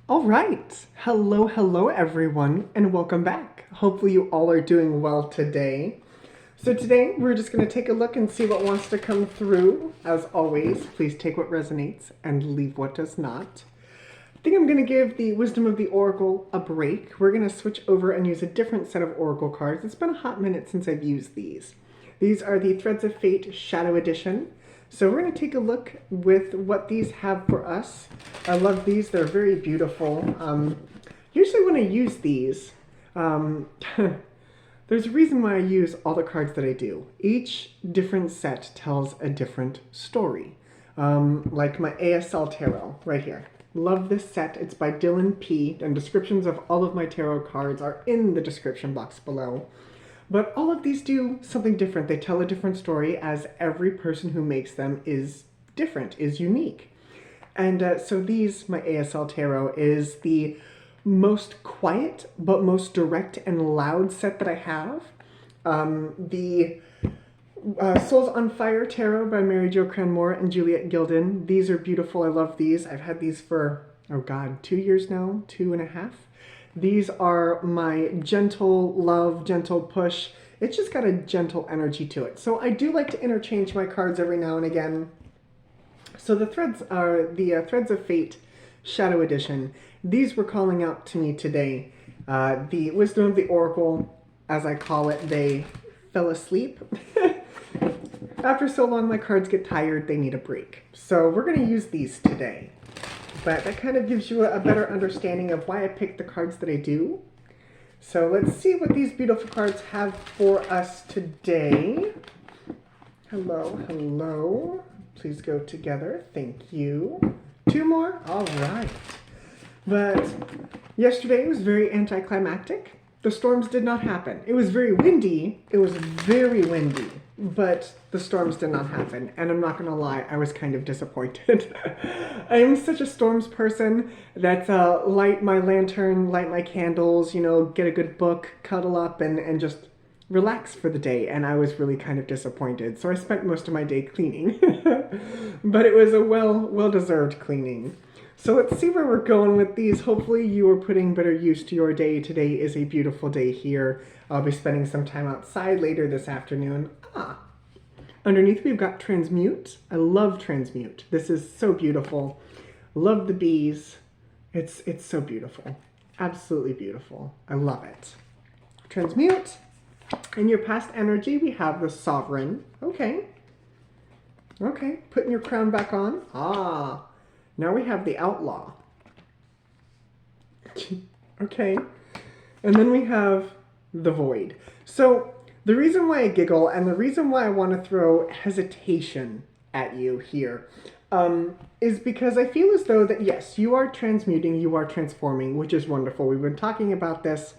All right. Hello, everyone, and welcome back. Hopefully, you all are doing well today. So, today we're just going to take a look and see what wants to come through. As always, please take what resonates and leave what does not. I think I'm going to give the Wisdom of the Oracle a break. We're going to switch over and use a different set of Oracle cards. It's been a hot minute since I've used these. These are the Threads of Fate Shadow Edition. So we're going to take a look with what these have for us. I love these. They're very beautiful. Usually when I use these, there's a reason why I use all the cards that I do. Each different set tells a different story. Like my ASL Tarot right here. Love this set. It's by Dylan P. And descriptions of all of my tarot cards are in the description box below. But all of these do something different. They tell a different story, as every person who makes them is different, is unique. And so these, my ASL Tarot, is the most quiet but most direct and loud set that I have. The Souls on Fire Tarot by Mary Jo Cranmore and Juliet Gilden. These are beautiful. I love these. I've had these for, 2 years now, 2.5. These are my gentle love, gentle push. It's just got a gentle energy to it. So I do like to interchange my cards every now and again. So the threads are the Threads of Fate Shadow Edition. These were calling out to me today. The Wisdom of the Oracle, as I call it, they fell asleep. After so long, my cards get tired. They need a break. So we're going to use these today. But that kind of gives you a better understanding of why I picked the cards that I do. So let's see what these beautiful cards have for us today. Hello. Please go together. Thank you. 2 more? All right. But yesterday was very anticlimactic. The storms did not happen. It was very windy. But the storms did not happen. And I'm not going to lie, I was kind of disappointed. I am such a storms person that light my lantern, light my candles, get a good book, cuddle up, and just relax for the day. And I was really kind of disappointed. So I spent most of my day cleaning. But it was a well-deserved cleaning. So let's see where we're going with these. Hopefully you are putting better use to your day. Today is a beautiful day here. I'll be spending some time outside later this afternoon. Underneath we've got Transmute. I love Transmute. This is so beautiful. Love the bees. It's so beautiful. Absolutely beautiful. I love it. Transmute. In your past energy, we have the Sovereign. Okay. Putting your crown back on. Now we have the Outlaw. Okay. And then we have the Void. So the reason why I giggle and the reason why I want to throw hesitation at you here is because I feel as though that, yes, you are transmuting, you are transforming, which is wonderful. We've been talking about this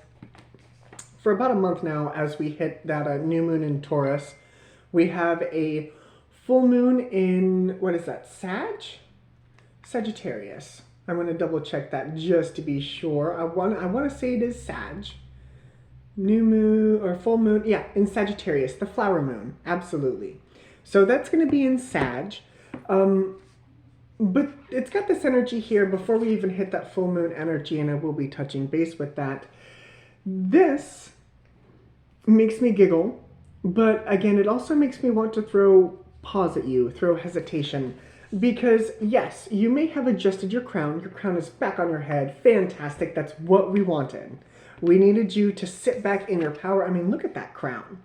for about a month now as we hit that new moon in Taurus. We have a full moon in, what is that, Sagittarius. I'm going to double check that just to be sure. I want to say it is Sag. New moon or full moon. Yeah, in Sagittarius, the flower moon. Absolutely. So that's going to be in Sag. But it's got this energy here before we even hit that full moon energy, and I will be touching base with that. This makes me giggle, but again, it also makes me want to throw pause at you, throw hesitation. Because, yes, you may have adjusted your crown. Your crown is back on your head. Fantastic. That's what we wanted. We needed you to sit back in your power. I mean, look at that crown.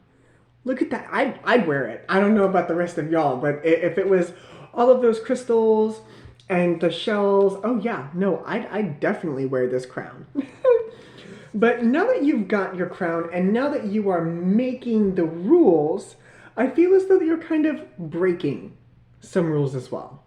Look at that. I'd wear it. I don't know about the rest of y'all, but if it was all of those crystals and the shells, oh yeah, no, I'd definitely wear this crown. But now that you've got your crown and now that you are making the rules, I feel as though you're kind of breaking some rules as well,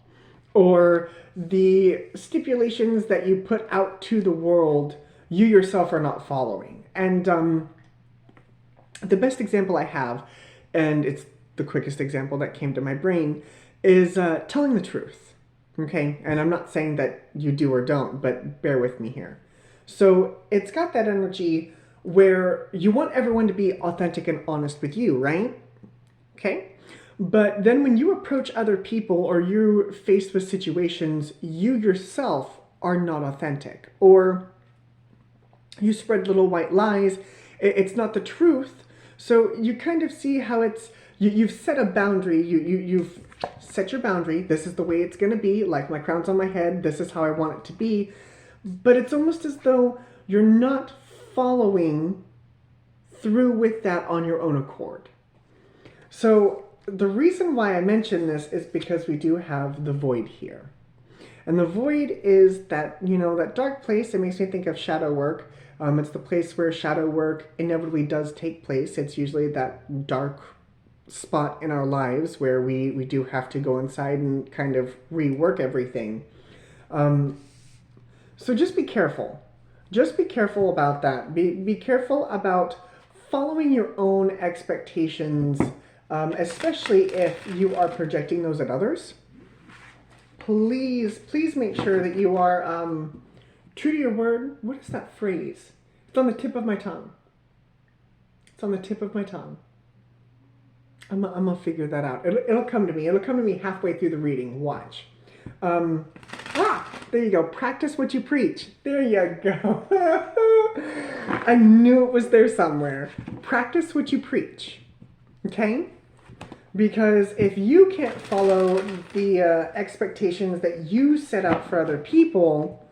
or the stipulations that you put out to the world you yourself are not following. And the best example I have, and it's the quickest example that came to my brain, is telling the truth. Okay, and I'm not saying that you do or don't, but bear with me here. So it's got that energy where you want everyone to be authentic and honest with you, right? Okay. But then when you approach other people or you're faced with situations, you yourself are not authentic. Or you spread little white lies, it's not the truth. So you kind of see how it's, you've set a boundary, you've set your boundary, this is the way it's going to be, like my crown's on my head, this is how I want it to be. But it's almost as though you're not following through with that on your own accord. So the reason why I mention this is because we do have the void here. And the void is that, that dark place. It makes me think of shadow work. It's the place where shadow work inevitably does take place. It's usually that dark spot in our lives where we do have to go inside and kind of rework everything. So just be careful. Just be careful about that. Be careful about following your own expectations, especially if you are projecting those at others. Please make sure that you are true to your word. What is that phrase? It's on the tip of my tongue. It's on the tip of my tongue. I'm gonna figure that out. It'll come to me. It'll come to me halfway through the reading. Watch. There you go. Practice what you preach. There you go. I knew it was there somewhere. Practice what you preach. Okay? Because if you can't follow the expectations that you set out for other people,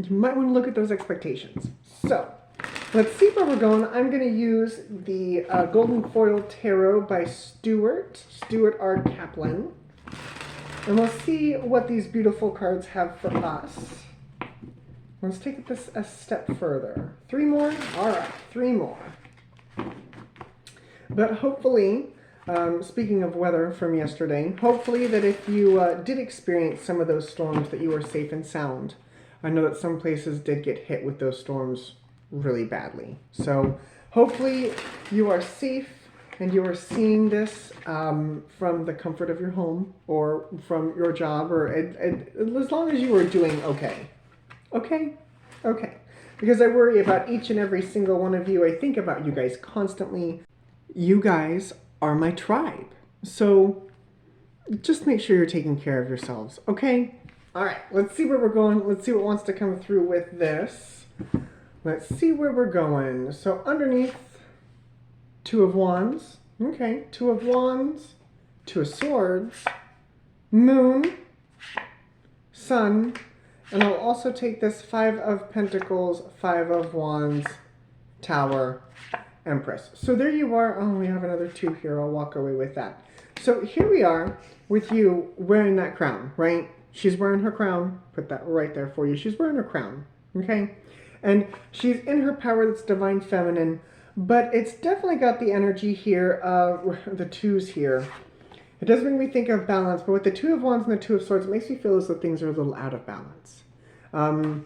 you might want to look at those expectations. So, let's see where we're going. I'm going to use the Golden Foil Tarot by Stuart R. Kaplin. And we'll see what these beautiful cards have for us. Let's take this a step further. 3 more? All right, 3 more. But hopefully, speaking of weather from yesterday, hopefully that if you did experience some of those storms that you were safe and sound. I know that some places did get hit with those storms really badly. So hopefully you are safe and you are seeing this from the comfort of your home or from your job, or as long as you are doing okay. Okay? Okay. Because I worry about each and every single one of you. I think about you guys constantly. You guys are my tribe. So just make sure you're taking care of yourselves, okay? All right, let's see where we're going. Let's see what wants to come through with this. Let's see where we're going. So underneath, 2 of Wands. Okay, 2 of Wands, 2 of Swords, Moon, Sun, and I'll also take this 5 of Pentacles, 5 of Wands, Tower, Empress. So there you are. Oh, we have another 2 here. I'll walk away with that. So here we are with you wearing that crown, right? She's wearing her crown. Put that right there for you. She's wearing her crown, okay? And she's in her power that's divine feminine, but it's definitely got the energy here of the 2s here. It does make me think of balance, but with the 2 of Wands and the 2 of Swords, it makes me feel as though things are a little out of balance. I'm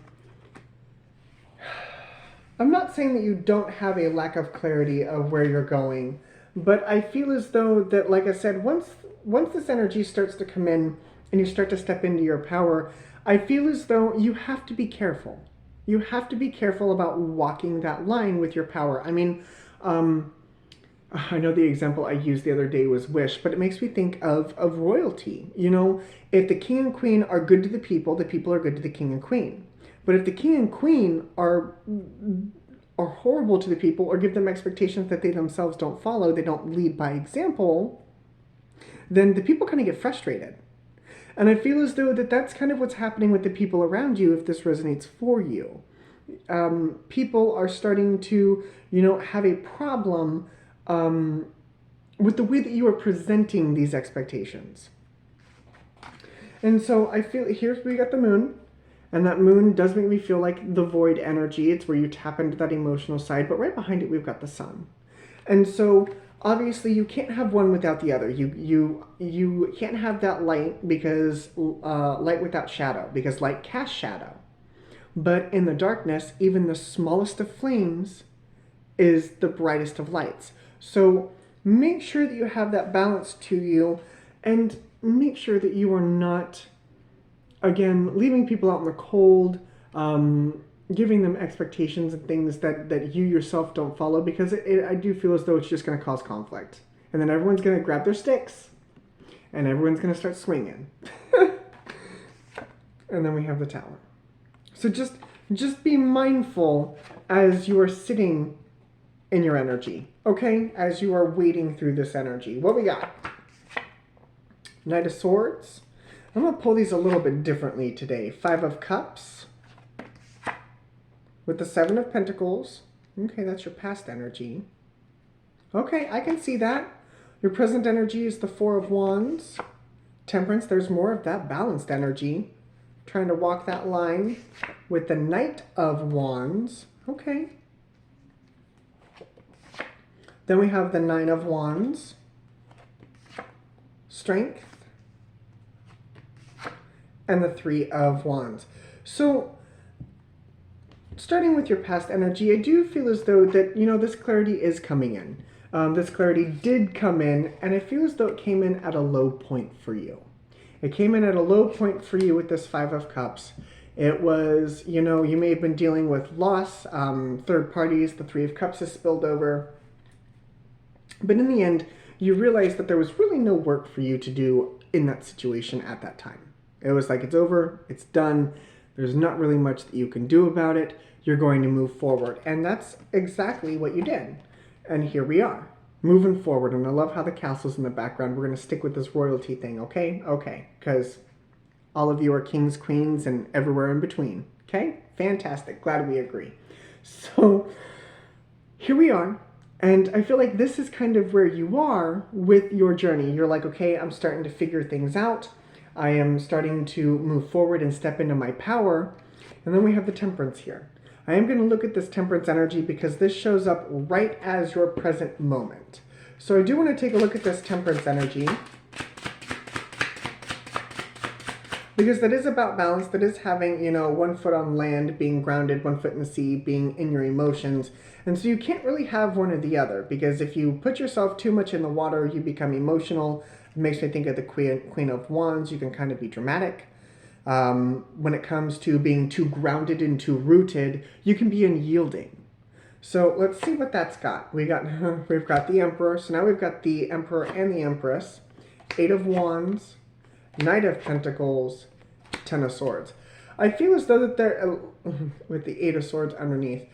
not saying that you don't have a lack of clarity of where you're going, but I feel as though that, like I said, once this energy starts to come in and you start to step into your power, I feel as though you have to be careful. You have to be careful about walking that line with your power. I mean, I know the example I used the other day was Wish, but it makes me think of royalty. You know, if the king and queen are good to the people are good to the king and queen. But if the king and queen are horrible to the people or give them expectations that they themselves don't follow, they don't lead by example, then the people kind of get frustrated. And I feel as though that's kind of what's happening with the people around you if this resonates for you. People are starting to, have a problem with the way that you are presenting these expectations. And so I feel, here's where we got the moon. And that moon does make me feel like the void energy. It's where you tap into that emotional side. But right behind it, we've got the sun. And so obviously you can't have one without the other. You can't have that light because light without shadow, because light casts shadow. But in the darkness, even the smallest of flames is the brightest of lights. So make sure that you have that balance to you, and make sure that you are not, again, leaving people out in the cold, giving them expectations and things that you yourself don't follow, because I do feel as though it's just going to cause conflict. And then everyone's going to grab their sticks, and everyone's going to start swinging. And then we have the Tower. So just be mindful as you are sitting in your energy, okay? As you are wading through this energy. What we got? Knight of Swords. I'm going to pull these a little bit differently today. 5 of Cups. With the 7 of Pentacles. Okay, that's your past energy. Okay, I can see that. Your present energy is the 4 of Wands. Temperance, there's more of that balanced energy. Trying to walk that line with the Knight of Wands. Okay. Then we have the 9 of Wands. Strength. And the 3 of Wands. So, starting with your past energy, I do feel as though that, you know, this clarity is coming in. This clarity did come in, and I feel as though it came in at a low point for you. It came in at a low point for you with this 5 of Cups. It was, you know, you may have been dealing with loss, third parties, the 3 of Cups has spilled over. But in the end, you realized that there was really no work for you to do in that situation at that time. It was like, it's over, it's done, there's not really much that you can do about it, you're going to move forward. And that's exactly what you did. And here we are, moving forward. And I love how the castle's in the background. We're going to stick with this royalty thing, okay? Okay, because all of you are kings, queens, and everywhere in between. Okay? Fantastic. Glad we agree. So, here we are. And I feel like this is kind of where you are with your journey. You're like, okay, I'm starting to figure things out. I am starting to move forward and step into my power. And then we have the Temperance here. I am going to look at this Temperance energy because this shows up right as your present moment. So I do want to take a look at this Temperance energy, because that is about balance. That is having, you know, 1 foot on land, being grounded, 1 foot in the sea, being in your emotions. And so you can't really have one or the other, because if you put yourself too much in the water, you become emotional. It makes me think of the Queen of Wands. You can kind of be dramatic. When it comes to being too grounded and too rooted, you can be unyielding. So let's see what that's got. We've got the Emperor. So now we've got the Emperor and the Empress. 8 of Wands, Knight of Pentacles, 10 of Swords. I feel as though that they're, with the 8 of Swords underneath.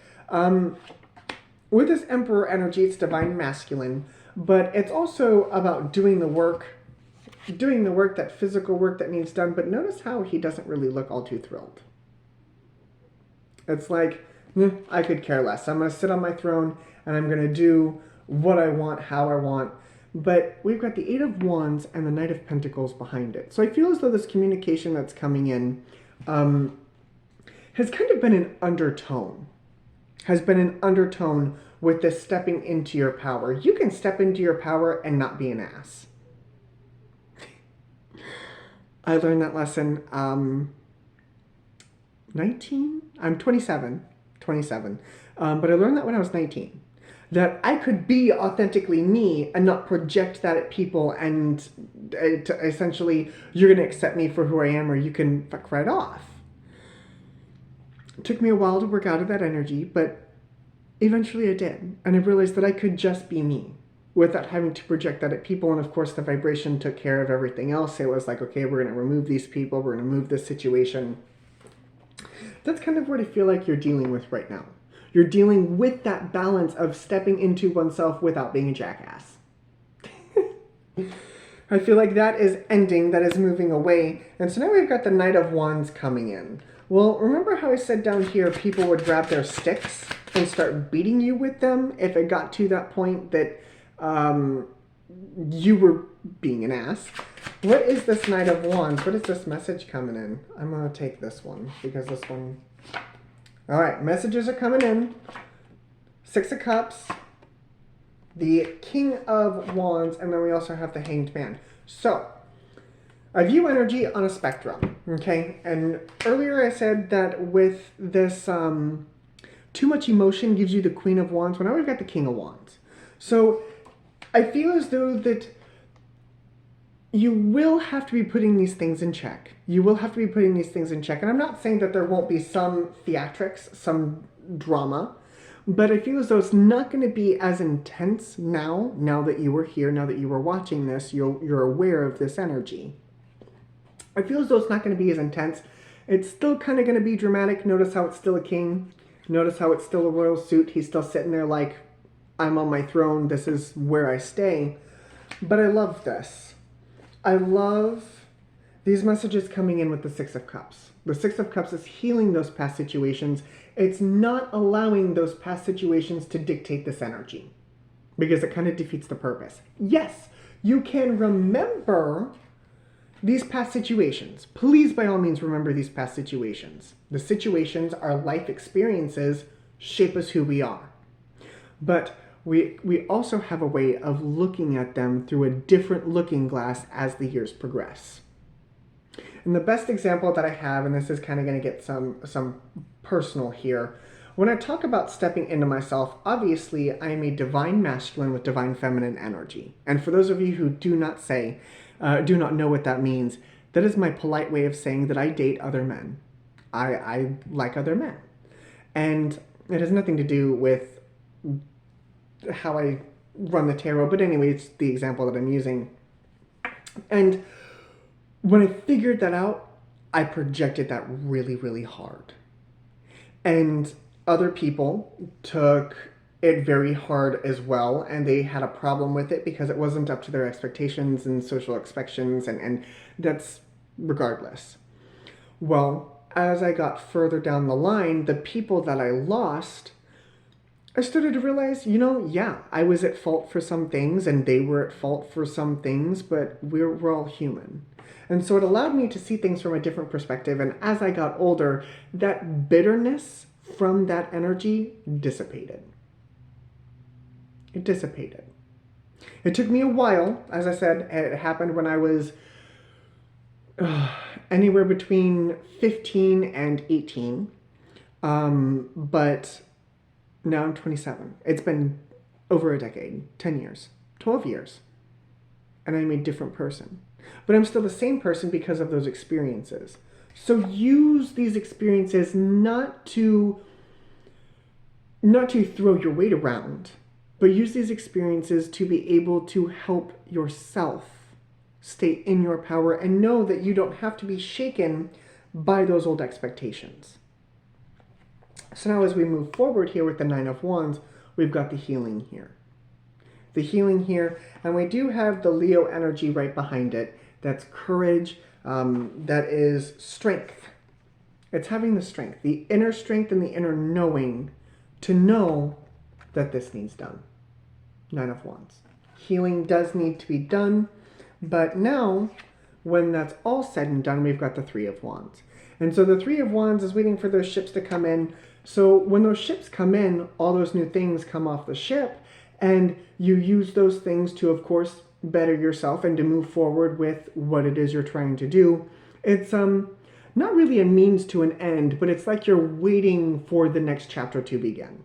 With this Emperor energy, it's divine masculine, but it's also about doing the work, that physical work that needs done. But notice how he doesn't really look all too thrilled. It's like, I could care less. I'm going to sit on my throne and I'm going to do what I want, how I want. But we've got the 8 of Wands and the Knight of Pentacles behind it. So I feel as though this communication that's coming in has kind of been an undertone. With this stepping into your power. You can step into your power and not be an ass. I learned that lesson, 19? I'm 27. But I learned that when I was 19. That I could be authentically me and not project that at people, and essentially, you're going to accept me for who I am or you can fuck right off. It took me a while to work out of that energy, but eventually I did. And I realized that I could just be me without having to project that at people. And of course, the vibration took care of everything else. It was like, okay, we're going to remove these people. We're going to move this situation. That's kind of what I feel like you're dealing with right now. You're dealing with that balance of stepping into oneself without being a jackass. I feel like that is ending, that is moving away. And so now we've got the Knight of Wands coming in. Well, remember how I said down here people would grab their sticks and start beating you with them if it got to that point that you were being an ass? What is this Knight of Wands? What is this message coming in? I'm going to take this one because this one... All right, messages are coming in. 6 of Cups, the King of Wands, and then we also have the Hanged Man. So, I view energy on a spectrum, okay? And earlier I said that with this, too much emotion gives you the Queen of Wands. Well, now we've got the King of Wands. So, I feel as though that you will have to be putting these things in check. You will have to be putting these things in check. And I'm not saying that there won't be some theatrics, some drama, but I feel as though it's not going to be as intense now that you were here, now that you were watching this, you're aware of this energy. I feel as though it's not going to be as intense It's still kind of going to be dramatic. Notice how it's still a king. Notice how it's still a royal suit. He's still sitting there like, I'm on my throne. This is where I stay. But I love this. I love these messages coming in with the Six of Cups. The Six of Cups is healing those past situations. It's not allowing those past situations to dictate this energy, because it kind of defeats the purpose. Yes, you can remember these past situations. Please, by all means, remember these past situations. The situations, our life experiences, shape us who we are. But we also have a way of looking at them through a different looking glass as the years progress. And the best example that I have, and this is kind of going to get some personal here, when I talk about stepping into myself, obviously I am a divine masculine with divine feminine energy. And for those of you who do not know what that means, that is my polite way of saying that I date other men. I like other men. And it has nothing to do with how I run the tarot, but anyway, it's the example that I'm using. And when I figured that out, I projected that really, really hard. And other people took it very hard as well, and they had a problem with it because it wasn't up to their expectations and social expectations, and that's regardless. Well, as I got further down the line, the people that I lost, I started to realize, yeah, I was at fault for some things and they were at fault for some things, but we're all human. And so it allowed me to see things from a different perspective. And as I got older, that bitterness from that energy dissipated. It dissipated. It took me a while. As I said, it happened when I was anywhere between 15 and 18. But now I'm 27. It's been over a decade, 10 years, 12 years. And I'm a different person. But I'm still the same person because of those experiences. So use these experiences not to throw your weight around, but use these experiences to be able to help yourself stay in your power and know that you don't have to be shaken by those old expectations. So now as we move forward here with the Nine of Wands, we've got the healing here. The healing here, and we do have the Leo energy right behind it. That's courage, that is strength. It's having the strength, the inner strength and the inner knowing to know that this needs done. Nine of Wands. Healing does need to be done, but now, when that's all said and done, we've got the Three of Wands. And so the Three of Wands is waiting for those ships to come in. So when those ships come in, all those new things come off the ship, and you use those things to, of course, better yourself and to move forward with what it is you're trying to do. It's not really a means to an end, but it's like you're waiting for the next chapter to begin.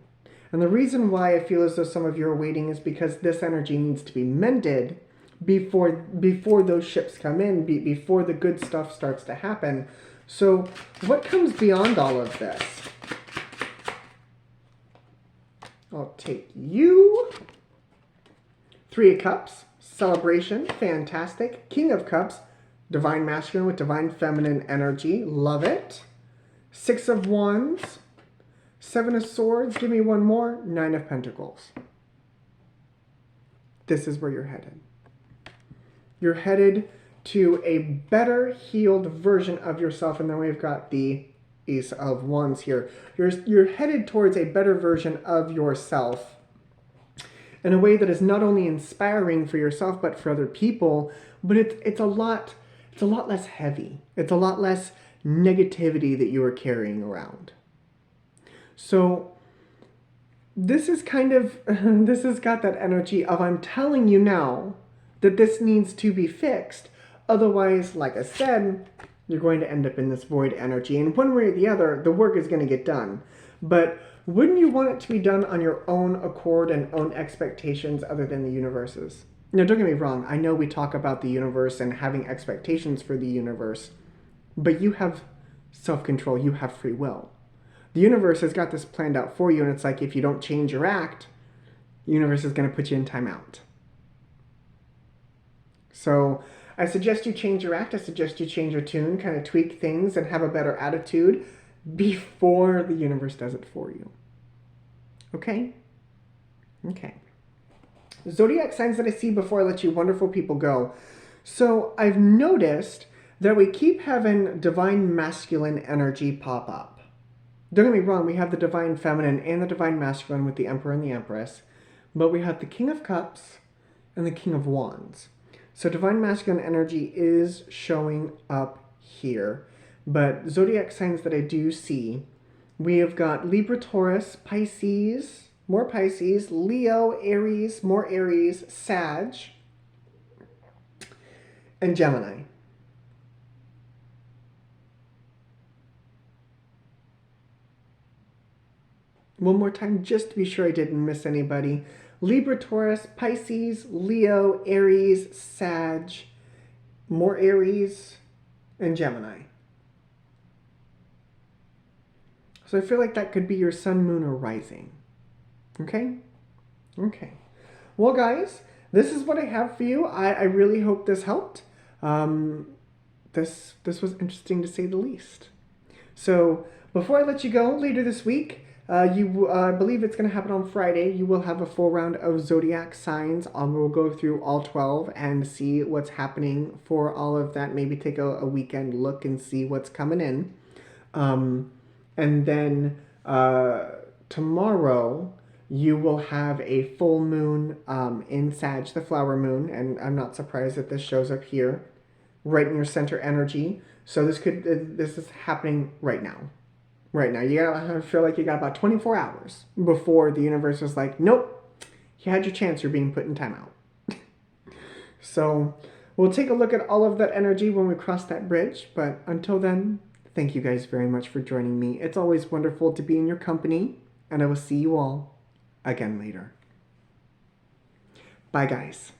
And the reason why I feel as though some of you are waiting is because this energy needs to be mended before those ships come in, before the good stuff starts to happen. So what comes beyond all of this? I'll take you. Three of Cups, celebration, fantastic. King of Cups, divine masculine with divine feminine energy, love it. Six of Wands, Seven of Swords, give me one more, Nine of Pentacles. This is where you're headed. You're headed to a better healed version of yourself, and then we've got the Ace of Wands here. You're headed towards a better version of yourself in a way that is not only inspiring for yourself but for other people, but it's a lot less heavy. It's a lot less negativity that you are carrying around. So this is kind of this has got that energy of, I'm telling you now that this needs to be fixed. Otherwise, like I said, you're going to end up in this void energy. And one way or the other, the work is going to get done. But wouldn't you want it to be done on your own accord and own expectations other than the universe's? Now, don't get me wrong. I know we talk about the universe and having expectations for the universe, but you have self-control. You have free will. The universe has got this planned out for you, and it's like if you don't change your act, the universe is going to put you in timeout. So I suggest you change your act. I suggest you change your tune, kind of tweak things and have a better attitude before the universe does it for you. Okay? Okay. Zodiac signs that I see before I let you wonderful people go. So I've noticed that we keep having divine masculine energy pop up. Don't get me wrong, we have the divine feminine and the divine masculine with the Emperor and the Empress, but we have the King of Cups and the King of Wands. So divine masculine energy is showing up here. But zodiac signs that I do see, we have got Libra, Taurus, Pisces, more Pisces, Leo, Aries, more Aries, Sag, and Gemini. One more time, just to be sure I didn't miss anybody. Libra, Taurus, Pisces, Leo, Aries, Sag, more Aries, and Gemini. So I feel like that could be your sun, moon, or rising. Okay? Okay. Well, guys, this is what I have for you. I really hope this helped. This was interesting to say the least. So before I let you go, later this week, I believe it's going to happen on Friday. You will have a full round of zodiac signs. We'll go through all 12 and see what's happening for all of that. Maybe take a weekend look and see what's coming in. And then tomorrow you will have a full moon in Sag, the flower moon. And I'm not surprised that this shows up here, right in your center energy. So this is happening right now. Right now, I feel like you got about 24 hours before the universe is like, nope, you had your chance, you're being put in timeout. So we'll take a look at all of that energy when we cross that bridge. But until then, thank you guys very much for joining me. It's always wonderful to be in your company, and I will see you all again later. Bye, guys.